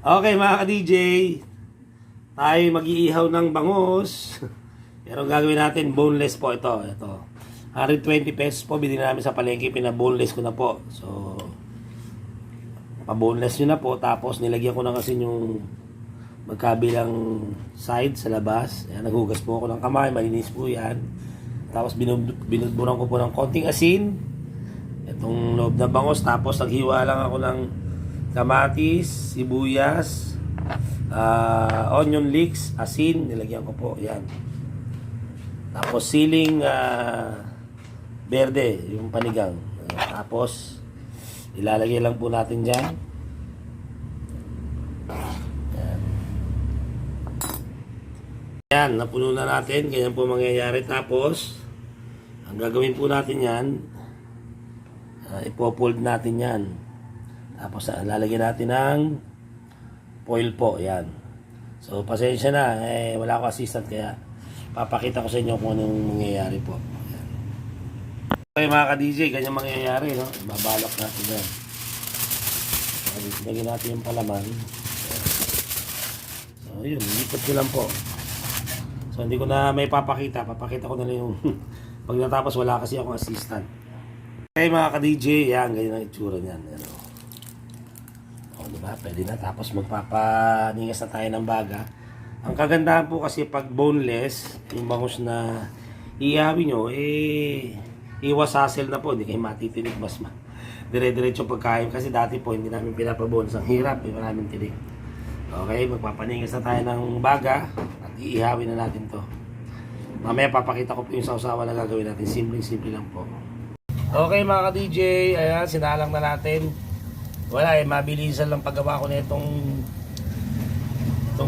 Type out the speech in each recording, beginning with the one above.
Okay mga ka-DJ, tayo mag-iihaw ng bangus. Pero gagawin natin boneless po ito. 120 pesos po binili namin sa palengke, pina-boneless ko na po. So, pa-boneless nyo na po. Tapos nilagyan ko na kasi yung magkabilang side sa labas. Ayan, naghugas po ako ng kamay, malinis po yan. Tapos binudburan ko po ng konting asin. Itong loob ng bangus. Tapos naghiwa lang ako ng kamatis, sibuyas, onion leeks, asin, nilagyan ko po, yan. Tapos siling berde, yung panigang. Tapos ilalagay lang po natin dyan. Yan. Yan, napuno na natin, ganyan po mangyayari. Tapos ang gagawin po natin yan, ipo-fold natin yan. Tapos lalagyan natin ng foil po, yan. So pasensya na, wala ako assistant kaya papakita ko sa inyo kung anong mangyayari po. Yan. Okay mga ka-DJ, ganyan mangyayari, no? Babalak natin yan. Lagyan natin yung palaman. So yun, lipot ko lang po. So hindi ko na may papakita ko na lang yung pag natapos wala kasi akong assistant. Okay mga ka-DJ, yan, ganyan ang itsura niyan. Yan, o. Diba? Pwede na. Tapos magpapaningas na tayo ng baga. Ang kagandahan po kasi pag boneless, yung bangus na ihawi nyo, iwas hassle na po. Hindi kayo matitinig mas dire-diretso pagkain. Kasi dati po hindi namin pinapabonus. Ang hirap, maraming tinig. Okay, magpapaningas na tayo ng baga at iihawi na natin to. Mamaya papakita ko po yung sausawa na gagawin natin. Simple lang po. Okay mga ka-DJ, ayan, sinalang na natin. Wala mabilisan lang paggawa ko na itong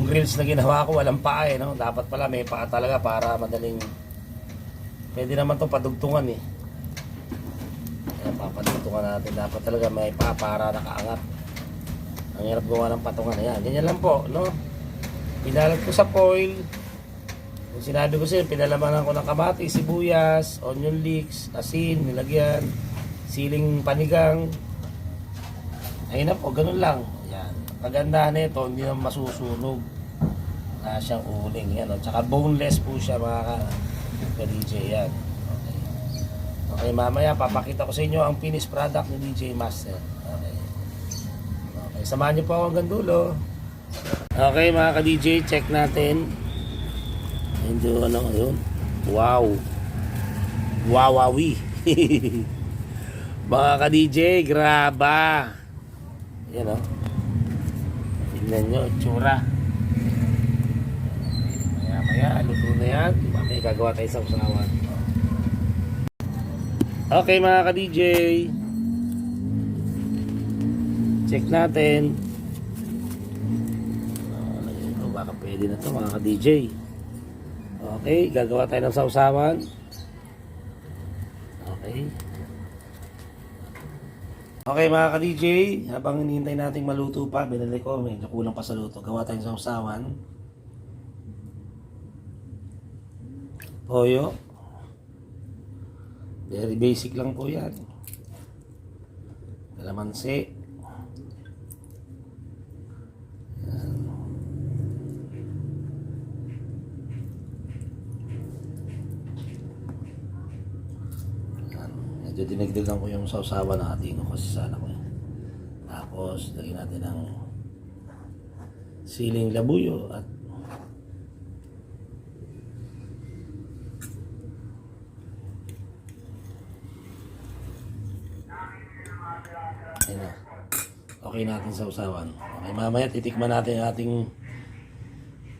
grills na ginawa ko, walang paa no? Dapat pala may paa talaga para madaling pwede naman itong padugtungan Ayan, papadugtungan natin. Dapat talaga may paa para nakaangat. Ang hirap gawa ng patungan. Ayan, ganyan lang po, no? Pinalag ko sa foil. Kung sinabi ko sa'yo, pinalamanan ko ng kamatis, sibuyas, onion leeks, asin, nilagyan, siling panigang. Ayun na po, ganun lang. Yan. Kagandahan na ito, hindi na masusunog. Wala siyang uling. Yan, tsaka boneless po siya mga ka-DJ. Yan. Okay. Okay, mamaya papakita ko sa inyo ang finished product ni DJ Master. Okay. Okay, samahan niyo po ako hanggang dulo. Okay mga ka-DJ, check natin. Hindi ano yun. Wow. Wawawi. Mga ka-DJ, graba. Yan o. Tignan nyo, tsura. Maya, luto na yan. Mamaya gagawa tayo sa usawan. Okay mga ka-DJ. Check natin. Baka pwede na to mga ka-DJ. Okay, gagawa tayo ng sausawan. Okay. Okay mga ka-DJ, habang hinihintay natin maluto pa, binili ko, medyo kulang pa sa luto. Gawa tayong sausawan. Toyo. Very basic lang po yan. Kalamansi. Yan. Medyo dinagdagan ko yung sausawan na ating kasi sana ko. Tapos lagyan natin ng siling labuyo at ayun na. Okay natin sausawan. Okay, mamaya titikman natin ang ating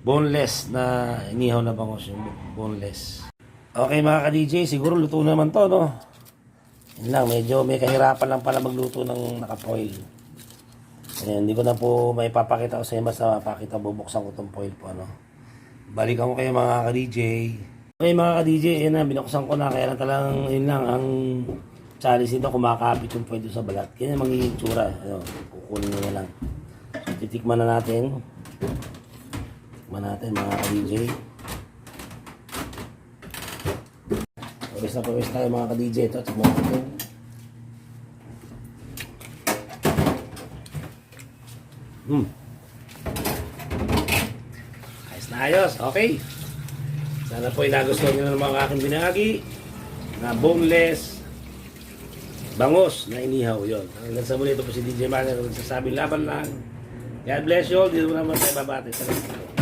boneless na inihaw na bangus, yung boneless. Okay mga ka-DJ, siguro luto naman to, no? Yun lang, medyo may kahirapan lang pala magluto ng naka-foil. Ayan, hindi ko na po may papakita ko sa inyo, basta mapakita, bubuksan ko itong foil po, ano. Balikan ko kayo mga ka-DJ. Okay mga ka-DJ, yun na, binuksan ko na, kaya na talagang, yun lang, ang challenge nito, kumakapit yung foil sa balat. Kaya magiging tsura, ano, kukunin nyo na lang. So, titikman na natin. Titikman natin mga ka-DJ. Pawis tayo mga ka-DJ. Ito, tignan natin. Ayos na ayos. Okay. Sana po nagustuhan nyo ng mga aking binahagi na boneless bangus na inihaw yon. Hanggang sa muli, ito po si DJ Manny. Nagsasabing laban lang. God bless you all. Dito naman tayo babati. Salamat.